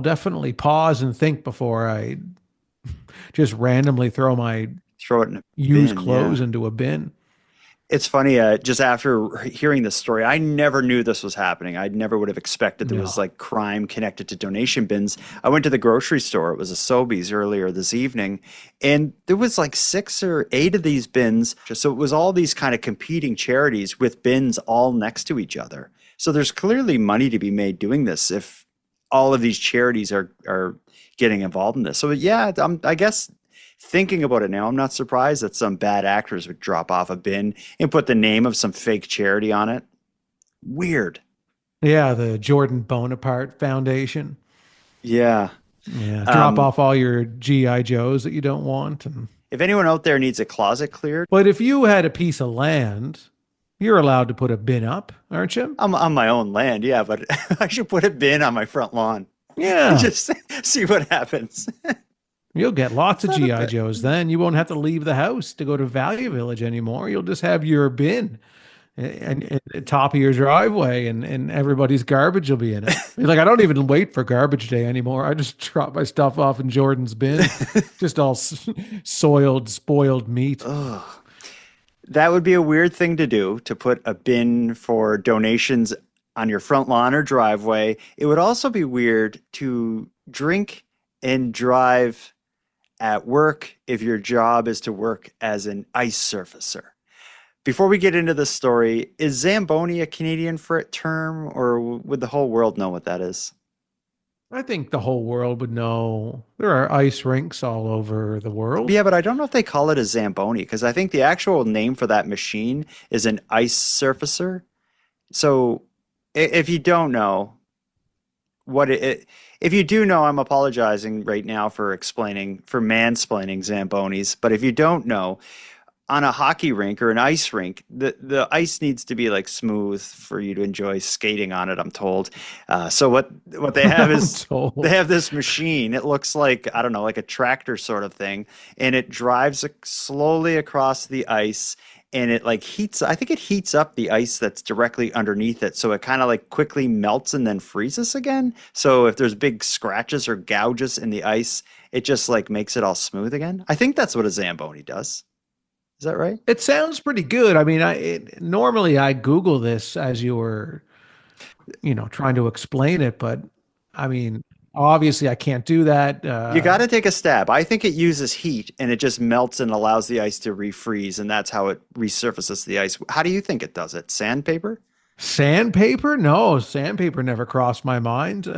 definitely pause and think before I just randomly throw it in a used bin, clothes yeah. into a bin. It's funny, just after hearing this story, I never knew this was happening. I never would have expected there was like crime connected to donation bins. I went to the grocery store. It was a Sobeys earlier this evening, and there was like 6 or 8 of these bins. So it was all these kind of competing charities with bins all next to each other. So there's clearly money to be made doing this if all of these charities are getting involved in this. So yeah, I guess thinking about it now, I'm not surprised that some bad actors would drop off a bin and put the name of some fake charity on it. Weird. Yeah, the Jordan Bonaparte Foundation. Yeah. Yeah, drop off all your GI Joes that you don't want. And if anyone out there needs a closet cleared, but if you had a piece of land, You're allowed to put a bin up, aren't you? I'm on my own land, yeah, but I should put a bin on my front lawn. Yeah. Just see what happens. You'll get lots of Not a GI bit. Joes then. You won't have to leave the house to go to Value Village anymore. You'll just have your bin and at the top of your driveway, and everybody's garbage will be in it. Like, I don't even wait for garbage day anymore. I just drop my stuff off in Jordan's bin. Just all soiled, spoiled meat. Ugh. That would be a weird thing to do, to put a bin for donations on your front lawn or driveway. It would also be weird to drink and drive at work if your job is to work as an ice surfacer. Before we get into this story, is Zamboni a Canadian term, or would the whole world know what that is? I think the whole world would know. There are ice rinks all over the world. Yeah, but I don't know if they call it a Zamboni, because I think the actual name for that machine is an ice surfacer. So if you don't know if you do know, I'm apologizing right now for mansplaining Zambonis. But if you don't know, on a hockey rink or an ice rink, the ice needs to be like smooth for you to enjoy skating on it, I'm told. So what they have is they have this machine. It looks like, I don't know, like a tractor sort of thing, and it drives slowly across the ice, and it like heats up the ice that's directly underneath it, so it kind of like quickly melts and then freezes again. So if there's big scratches or gouges in the ice, it just like makes it all smooth again. I think that's what a Zamboni does. Is that right? It sounds pretty good. I mean, normally I Google this as you were, trying to explain it, but I mean, obviously I can't do that. You got to take a stab. I think it uses heat and it just melts and allows the ice to refreeze, and that's how it resurfaces the ice. How do you think it does it? Sandpaper? Sandpaper? No, sandpaper never crossed my mind.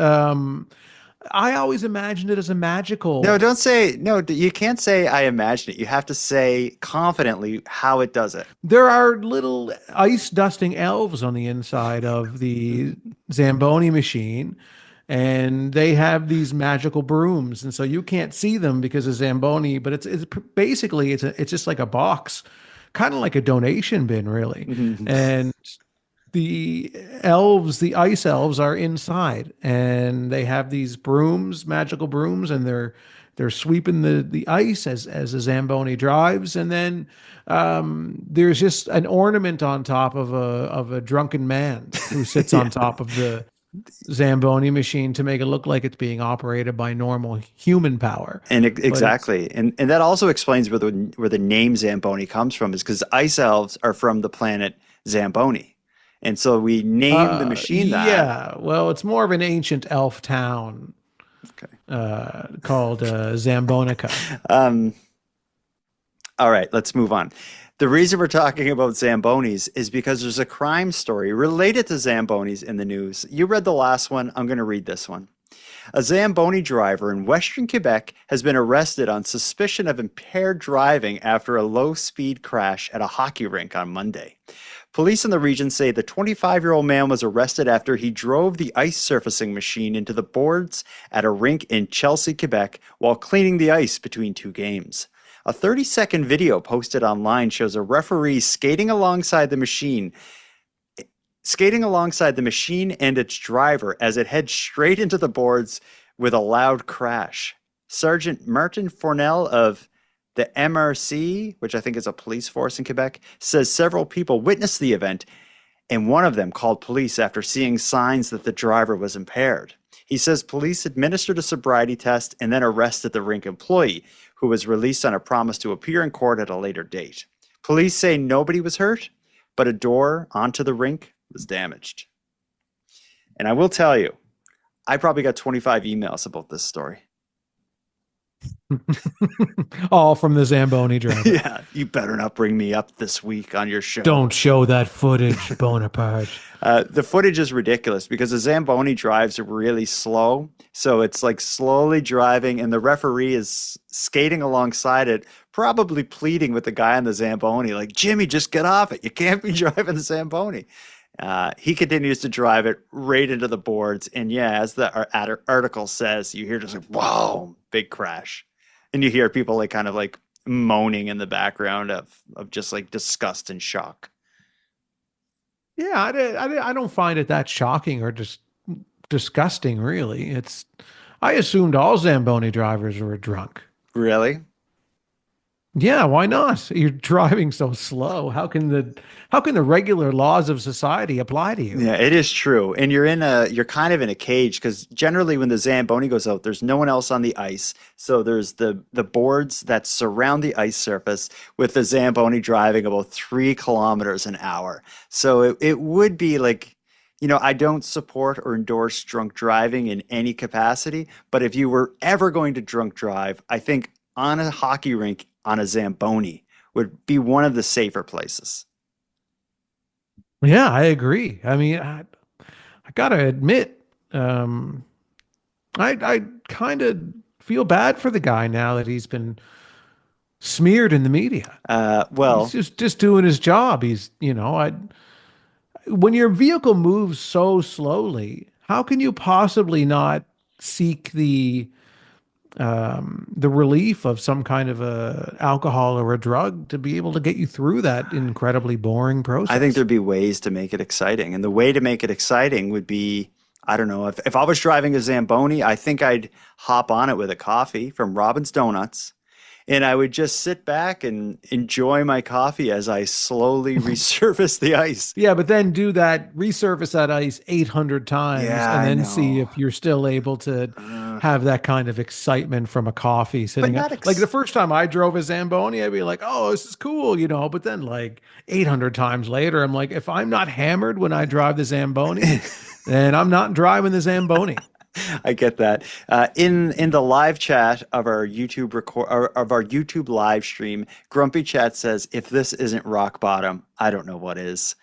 I always imagined it as a magical. No, don't say, no, you can't say I imagine it. You have to say confidently how it does it. There are little ice dusting elves on the inside of the Zamboni machine, and they have these magical brooms. And so you can't see them because of Zamboni, but it's basically, it's just like a box, kind of like a donation bin, really. Mm-hmm. And the ice elves are inside, and they have these brooms, magical brooms, and they're sweeping the ice as a Zamboni drives. And then there's just an ornament on top of a drunken man who sits on top of the Zamboni machine to make it look like it's being operated by normal human power. And exactly. And that also explains where the name Zamboni comes from, is because ice elves are from the planet Zamboni. And so we named the machine that. Yeah, well, it's more of an ancient elf town called Zambonica. All right, let's move on. The reason we're talking about Zambonis is because there's a crime story related to Zambonis in the news. You read the last one. I'm going to read this one. A Zamboni driver in Western Quebec has been arrested on suspicion of impaired driving after a low-speed crash at a hockey rink on Monday. Police in the region say the 25-year-old man was arrested after he drove the ice surfacing machine into the boards at a rink in Chelsea, Quebec, while cleaning the ice between two games. A 30-second video posted online shows a referee skating alongside the machine and its driver as it heads straight into the boards with a loud crash. Sergeant Martin Fournel of the MRC, which I think is a police force in Quebec, says several people witnessed the event, and one of them called police after seeing signs that the driver was impaired. He says police administered a sobriety test and then arrested the rink employee, who was released on a promise to appear in court at a later date. Police say nobody was hurt, but a door onto the rink was damaged. And I will tell you, I probably got 25 emails about this story. All from the Zamboni driver. Yeah, you better not bring me up this week on your show. Don't show that footage, Bonaparte. The footage is ridiculous because the Zamboni drives are really slow. So it's like slowly driving, and the referee is skating alongside it, probably pleading with the guy on the Zamboni, like, Jimmy, just get off it. You can't be driving the Zamboni. He continues to drive it right into the boards. And yeah, as the article says, you hear just like, whoa, big crash. And you hear people like kind of like moaning in the background of just like disgust and shock. Yeah, I don't find it that shocking or just disgusting, really. I assumed all Zamboni drivers were drunk. Really? Yeah, why not? You're driving so slow. How can the regular laws of society apply to you? Yeah, it is true. And you're kind of in a cage because generally when the Zamboni goes out, there's no one else on the ice. So there's the boards that surround the ice surface with the Zamboni driving about 3 kilometers an hour. So it would be like, I don't support or endorse drunk driving in any capacity, but if you were ever going to drunk drive, I think on a hockey rink on a Zamboni would be one of the safer places. Yeah, I agree. I mean, I gotta admit, I kind of feel bad for the guy now that he's been smeared in the media. Well, He's just doing his job. When your vehicle moves so slowly, how can you possibly not seek the relief of some kind of a alcohol or a drug to be able to get you through that incredibly boring process? I think there'd be ways to make it exciting. And the way to make it exciting would be, I don't know, if I was driving a Zamboni, I think I'd hop on it with a coffee from Robin's Donuts. And I would just sit back and enjoy my coffee as I slowly resurface the ice. Yeah, but then resurface that ice 800 times Yeah, and I then see know. if you're still able to have that kind of excitement from a coffee sitting not up. Like the first time I drove a Zamboni, I'd be like, oh, this is cool, But then like 800 times later, I'm like, if I'm not hammered when I drive the Zamboni, then I'm not driving the Zamboni. I get that. In the live chat of our YouTube live stream, Grumpy Chat says, "If this isn't rock bottom, I don't know what is."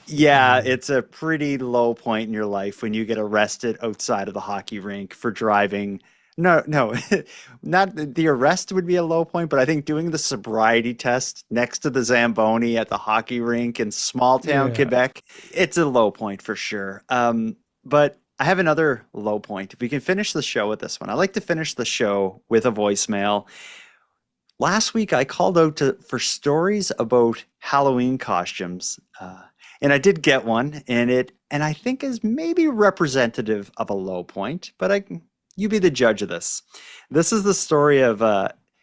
Yeah, it's a pretty low point in your life when you get arrested outside of the hockey rink for driving. No, not the arrest would be a low point, but I think doing the sobriety test next to the Zamboni at the hockey rink in small town Yeah. Quebec, it's a low point for sure. But I have another low point. If we can finish the show with this one, I like to finish the show with a voicemail. Last week, I called out for stories about Halloween costumes, and I did get one, and I think is maybe representative of a low point. But you be the judge of this. This is the story of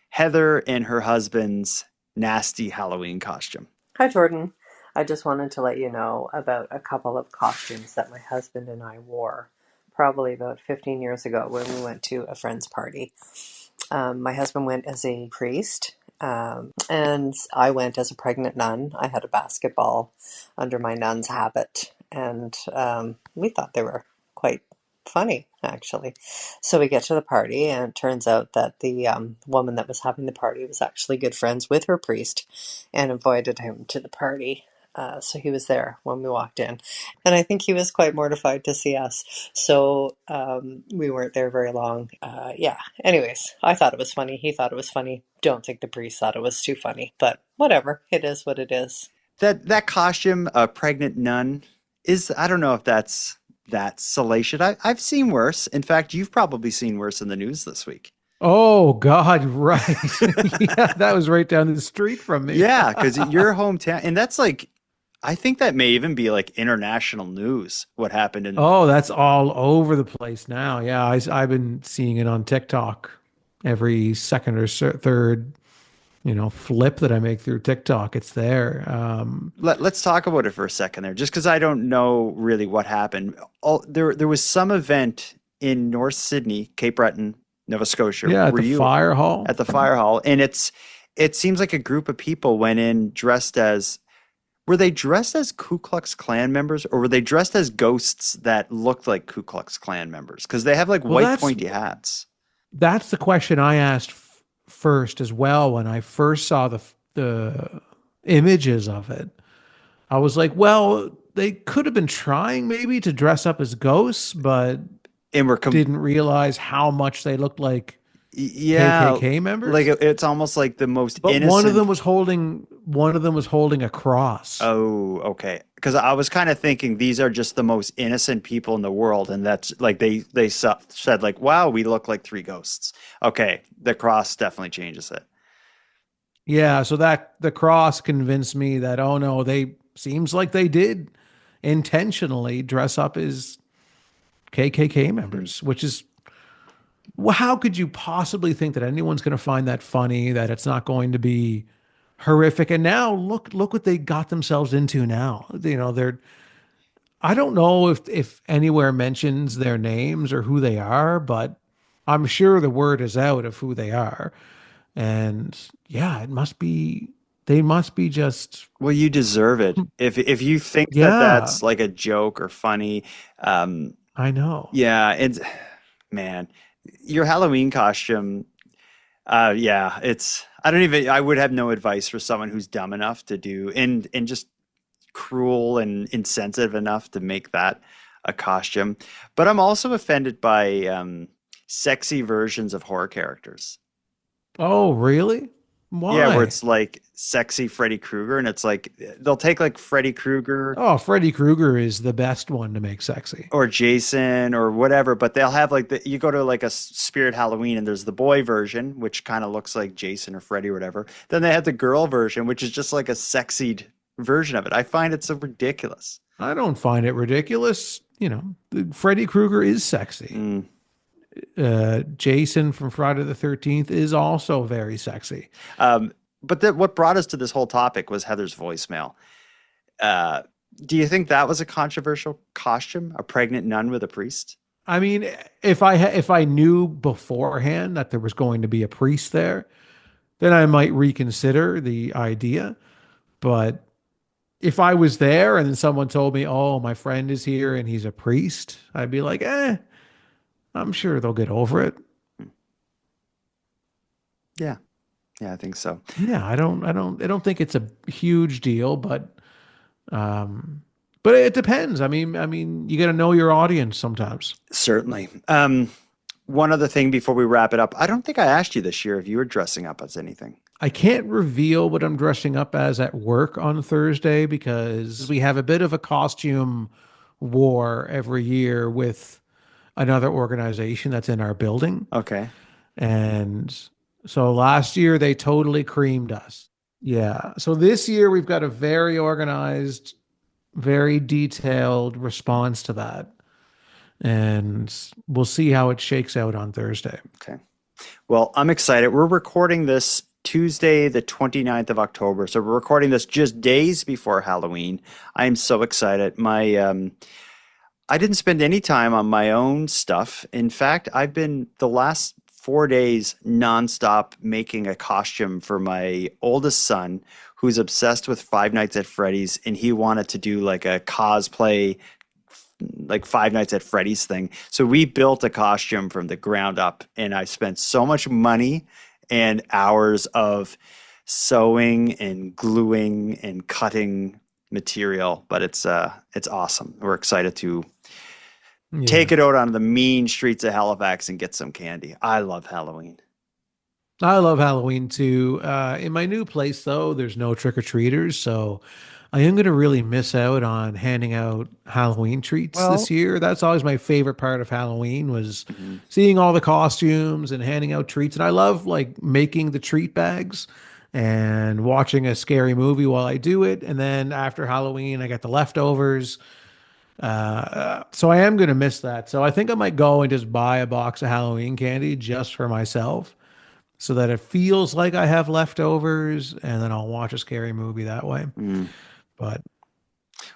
Heather and her husband's nasty Halloween costume. Hi, Jordan. I just wanted to let you know about a couple of costumes that my husband and I wore probably about 15 years ago when we went to a friend's party. My husband went as a priest, and I went as a pregnant nun. I had a basketball under my nun's habit, and we thought they were quite funny, actually. So we get to the party, and it turns out that the woman that was having the party was actually good friends with her priest and invited him to the party. So he was there when we walked in, and I think he was quite mortified to see us. So we weren't there very long. Yeah. Anyways, I thought it was funny. He thought it was funny. Don't think the priest thought it was too funny, but whatever. It is what it is. That costume, a pregnant nun, I don't know if that's salacious. I've seen worse. In fact, you've probably seen worse in the news this week. Oh God, right. Yeah, that was right down the street from me. Yeah, because your hometown, and that's like, I think that may even be like international news, what happened in. Oh, that's all over the place now. Yeah, I've been seeing it on TikTok every second or third, flip that I make through TikTok. It's there. Let's talk about it for a second there, just because I don't know really what happened. There was some event in North Sydney, Cape Breton, Nova Scotia. Yeah, at the fire hall. At the fire hall, and it seems like a group of people went in dressed as. Were they dressed as Ku Klux Klan members, or were they dressed as ghosts that looked like Ku Klux Klan members? Because they have like white pointy hats. That's the question I asked first as well when I first saw the images of it. I was like, well, they could have been trying maybe to dress up as ghosts, but didn't realize how much they looked like KKK members. Like it's almost like the most innocent. One of them was holding a cross. Oh, okay. Because I was kind of thinking these are just the most innocent people in the world, and that's like they said like, wow, we look like three ghosts. Okay, the cross definitely changes it. Yeah, so that the cross convinced me that, oh no, they seems like they did intentionally dress up as KKK members, which is, well, how could you possibly think that anyone's going to find that funny, that it's not going to be horrific? And now look what they got themselves into now. They're, I don't know if anywhere mentions their names or who they are, but I'm sure the word is out of who they are. And yeah, they must be just. Well, you deserve it. If you think that Yeah. that's like a joke or funny, I know. yeah, it's, man, your Halloween costume, yeah, I would have no advice for someone who's dumb enough to do and just cruel and insensitive enough to make that a costume. But I'm also offended by sexy versions of horror characters. Oh, really? Why? Yeah, where it's like sexy Freddy Krueger, and it's like they'll take like Freddy Krueger Oh, Freddy Krueger is the best one to make sexy. or Jason or whatever, but they'll have like you go to like a Spirit Halloween and there's the boy version, which kind of looks like Jason or Freddy or whatever. Then they have the girl version, which is just like a sexied version of it. I find it so ridiculous. I don't find it ridiculous. Freddy Krueger is sexy. Jason from Friday the 13th is also very sexy. But what brought us to this whole topic was Heather's voicemail. Do you think that was a controversial costume? A pregnant nun with a priest? I mean, if I knew beforehand that there was going to be a priest there, then I might reconsider the idea. But if I was there and then someone told me, "Oh, my friend is here and he's a priest," I'd be like, I'm sure they'll get over it. Yeah, I think so. Yeah, I don't think it's a huge deal, but it depends. I mean, you got to know your audience sometimes. Certainly. One other thing before we wrap it up, I don't think I asked you this year if you were dressing up as anything. I can't reveal what I'm dressing up as at work on Thursday because we have a bit of a costume war every year with another organization that's in our building. Okay. And so last year they totally creamed us. Yeah. So this year we've got a very organized, very detailed response to that. And we'll see how it shakes out on Thursday. Okay. Well, I'm excited. We're recording this Tuesday, the 29th of October. So we're recording this just days before Halloween. I am so excited. I didn't spend any time on my own stuff. In fact, I've been the last 4 days nonstop making a costume for my oldest son, who's obsessed with Five Nights at Freddy's, and he wanted to do like a cosplay, like Five Nights at Freddy's thing. So we built a costume from the ground up, and I spent so much money and hours of sewing and gluing and cutting material, but it's awesome. We're excited to take it out on the mean streets of Halifax and get some candy. I love Halloween. I love Halloween too. In my new place, though, there's no trick-or-treaters, so I am going to really miss out on handing out Halloween treats this year. That's always my favorite part of Halloween was seeing all the costumes and handing out treats. And I love like making the treat bags and watching a scary movie while I do it. And then after Halloween, I get the leftovers. So I am going to miss that. So I think I might go and just buy a box of Halloween candy just for myself so that it feels like I have leftovers, and then I'll watch a scary movie that way. But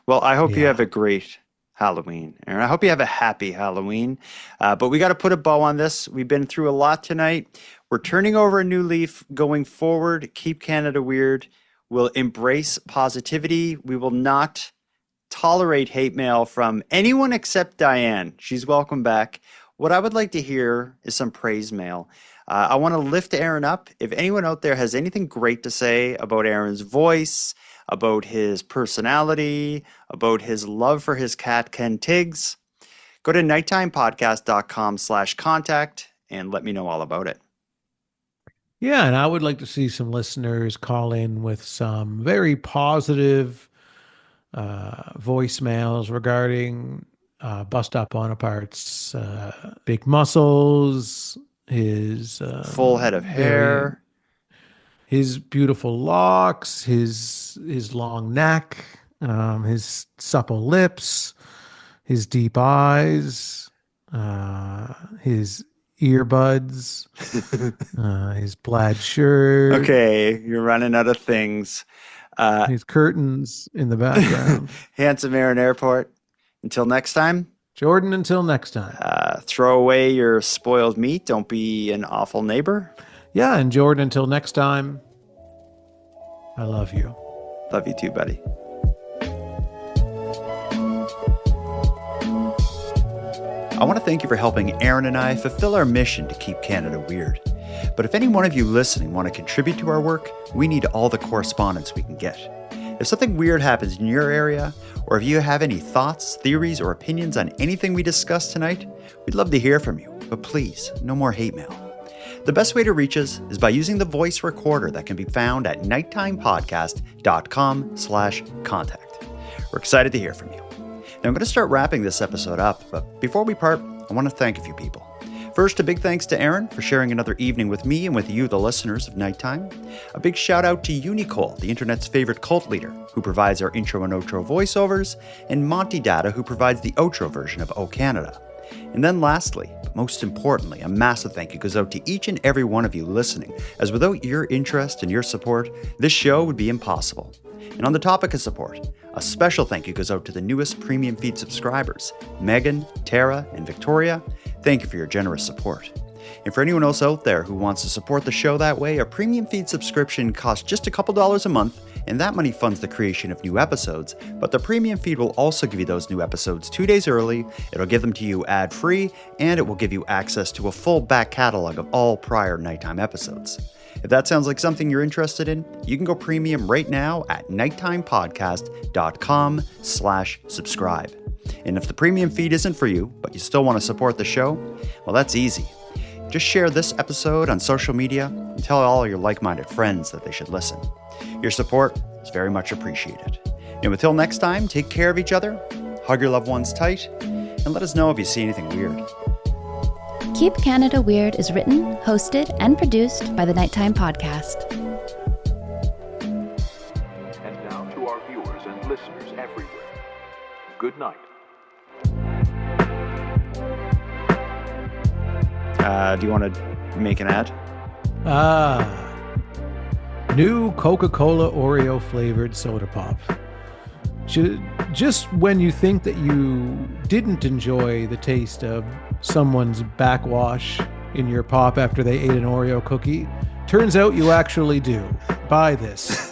well, I hope you have a great Halloween, Aaron. I hope you have a happy Halloween. But we got to put a bow on this. We've been through a lot tonight. We're turning over a new leaf going forward. Keep Canada weird. We'll embrace positivity. We will not tolerate hate mail from anyone except Diane. She's welcome back. What I would like to hear is some praise mail. I want to lift Aaron up. If anyone out there has anything great to say about Aaron's voice, about his personality, about his love for his cat, Ken Tiggs, go to nighttimepodcast.com/contact and let me know all about it. yeah, and I would like to see some listeners call in with some very positive voicemails regarding Bust Up Bonaparte's big muscles, his full head of hair, his beautiful locks, his long neck, his supple lips, his deep eyes, his earbuds, his plaid shirt. Okay, you're running out of things. His curtains in the background. Handsome Aaron Airport. Until next time. Jordan, until next time. Throw away your spoiled meat. Don't be an awful neighbor. Yeah, and Jordan, until next time. I love you. Love you too, buddy. I want to thank you for helping Aaron and I fulfill our mission to keep Canada weird. But if any one of you listening want to contribute to our work, we need all the correspondence we can get. If something weird happens in your area, or if you have any thoughts, theories, or opinions on anything we discussed tonight, we'd love to hear from you. But please, no more hate mail. The best way to reach us is by using the voice recorder that can be found at nighttimepodcast.com/contact. We're excited to hear from you. Now I'm going to start wrapping this episode up, but before we part, I want to thank a few people. First, a big thanks to Aaron for sharing another evening with me and with you, the listeners of Nighttime. A big shout out to Unicole, the internet's favorite cult leader, who provides our intro and outro voiceovers, and Monty Data, who provides the outro version of O Canada. And then lastly, but most importantly, a massive thank you goes out to each and every one of you listening, as without your interest and your support, this show would be impossible. And on the topic of support, a special thank you goes out to the newest premium feed subscribers, Megan, Tara, and Victoria. Thank you for your generous support. And for anyone else out there who wants to support the show that way, a premium feed subscription costs just a couple dollars a month, and that money funds the creation of new episodes. But the premium feed will also give you those new episodes 2 days early, it'll give them to you ad-free, and it will give you access to a full back catalog of all prior Nighttime episodes. If that sounds like something you're interested in, you can go premium right now at nighttimepodcast.com/subscribe. And if the premium feed isn't for you, but you still want to support the show, well, that's easy. Just share this episode on social media and tell all your like-minded friends that they should listen. Your support is very much appreciated. And until next time, take care of each other, hug your loved ones tight, and let us know if you see anything weird. Keep Canada Weird is written, hosted, and produced by the Nighttime Podcast. And now to our viewers and listeners everywhere. Good night. Do you want to make an ad? New Coca-Cola Oreo flavored soda pop. Just when you think that you didn't enjoy the taste of someone's backwash in your pop after they ate an Oreo cookie, turns out you actually do. Buy this.